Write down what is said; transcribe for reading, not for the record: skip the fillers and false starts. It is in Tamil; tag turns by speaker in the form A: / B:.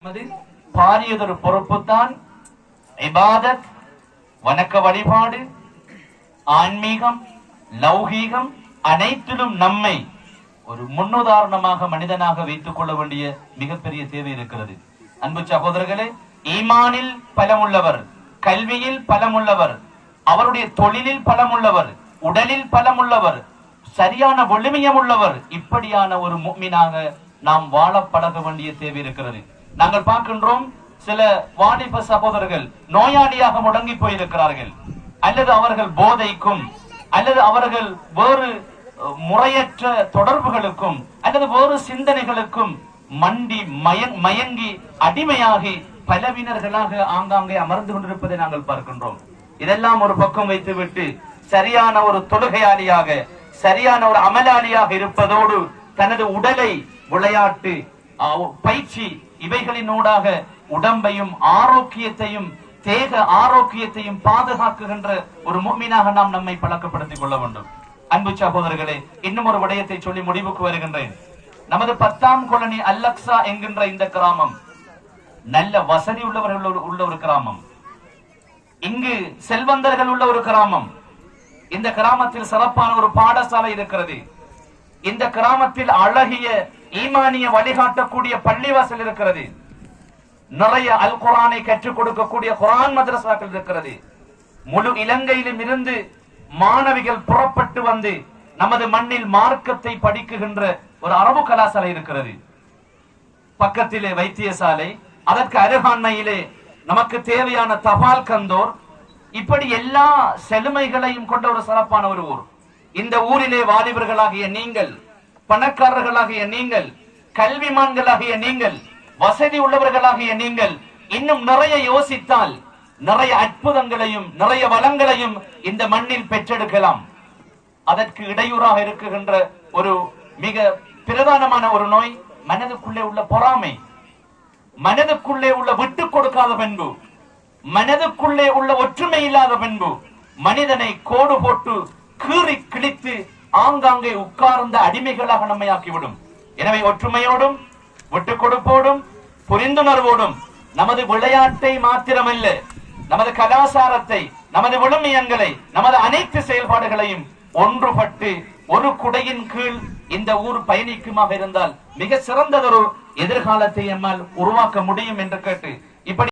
A: பாரியதொரு பொறுப்புத்தான் இபாதத், வணக்க வழிபாடு, ஆன்மீகம், லௌகீகம் அனைத்திலும் நம்மை ஒரு முன்னுதாரணமாக மனிதனாக வைத்துக் கொள்ள வேண்டிய மிகப்பெரிய தேவை இருக்கிறது. அன்பு சகோதரர்களே, ஈமானில் பலமுள்ளவர், கல்வியில் பலமுள்ளவர், அவருடைய தொழிலில் பலமுள்ளவர், உடலில் பலமுள்ளவர், சரியான வலிமையம் உள்ளவர், இப்படியான ஒரு முஃமினாக நாம் வாழ பழக வேண்டிய தேவை இருக்கிறது. நாங்கள் பார்க்கின்றோம், சில வாலிப சகோதரர்கள் நோயாளியாக முடங்கி போயிருக்கிறார்கள், அல்லது அவர்கள் போதைக்கும், அல்லது அவர்கள் வேறு முறையற்ற தொடர்புகளுக்கும், அல்லது வேறு சிந்தனைகளுக்கும் மண்டி மயங்கி அடிமையாகி பலவினர்களாக ஆங்காங்கே அமர்ந்து கொண்டிருப்பதை நாங்கள் பார்க்கின்றோம். இதெல்லாம் ஒரு பக்கம் வைத்துவிட்டு சரியான ஒரு தொழுகையாளியாக, சரியான ஒரு அமலாளியாக இருப்பதோடு தனது உடலை விளையாட்டு, பயிற்சி இவைகளினூடாக உடம்பையும் ஆரோக்கியத்தையும் தேக ஆரோக்கியத்தையும் பாதுகாக்குகின்ற ஒரு முஃமினாக நாம் நம்மை பழக்கப்படுத்திக் கொள்ள வேண்டும். அன்பு சகோதரர்களே, இன்னும் ஒரு விடயத்தை சொல்லி முடிவுக்கு வருகின்றேன். நமது 10ஆம் காலனி அல்-அக்ஸா என்கின்ற இந்த கிராமம் நல்ல வசதி உள்ளவர்கள் உள்ள ஒரு கிராமம், இங்கு செல்வந்தர்கள் உள்ள ஒரு கிராமம். இந்த கிராமத்தில் சிறப்பான ஒரு பாடசாலை இருக்கிறது. இந்த கிராமத்தில் அழகிய ஈமானிய வழிகாட்டக்கூடிய பள்ளிவாசல் இருக்கிறது. நிறைய அல் குர்ஆனை கற்றுக் கொடுக்கக்கூடிய குர்ஆன் மதரசாக்கள் இருக்கிறது. முழு இலங்கையிலும் இருந்து மாணவிகள் புறப்பட்டு வந்து நமது மண்ணில் மார்க்கத்தை படிக்குகின்ற ஒரு அரபு கலாசாலை இருக்கிறது. பக்கத்திலே வைத்தியசாலை, அதற்கு அருகாண்மையிலே நமக்கு தேவையான தபால் கந்தோர், இப்படி எல்லா செழுமைகளையும் கொண்ட ஒரு சிறப்பான ஒரு ஊர். இந்த ஊரிலே வாலிபர்களாகிய நீங்கள், பணக்காரர்களாகிய நீங்கள், கல்விமான்களாகிய நீங்கள், வசதி உள்ளவர்களாகிய நீங்கள் இன்னும் நிறைய யோசித்தால் நிறைய அற்புதங்களையும் நிறைய வளங்களையும் இந்த மண்ணில் பெற்றெடுக்கலாம். அதற்கு இடையூறாக இருக்குகின்ற ஒரு மிக பிரதானமான ஒரு நோய் மனதுக்குள்ளே உள்ள பொறாமை, மனதுக்குள்ளே உள்ள விட்டு கொடுக்காத பண்பு, மனதுக்குள்ளே உள்ள ஒற்றுமை இல்லாத பண்பு மனிதனை கோடு போட்டு கீறி கிழித்து ஆங்காங்கே உட்கார்ந்த அடிமைகளாக நம்மை ஆக்கிவிடும். எனவே ஒற்றுமையோடும் விட்டு கொடுப்போடும் புரிந்துணர்வோடும் நமது விளையாட்டை மாத்திரமல்ல, நமது கலாச்சாரத்தை, நமது விழுமியங்களை, நமது அனைத்து செயல்பாடுகளையும் ஒன்றுபட்டு ஒரு குடையின் கீழ் இந்த ஊர் பயணிக்குமாக இருந்தால் மிக சிறந்ததொரு எதிர்காலத்தை நம்மால் உருவாக்க முடியும் என்று கேட்டு இப்படி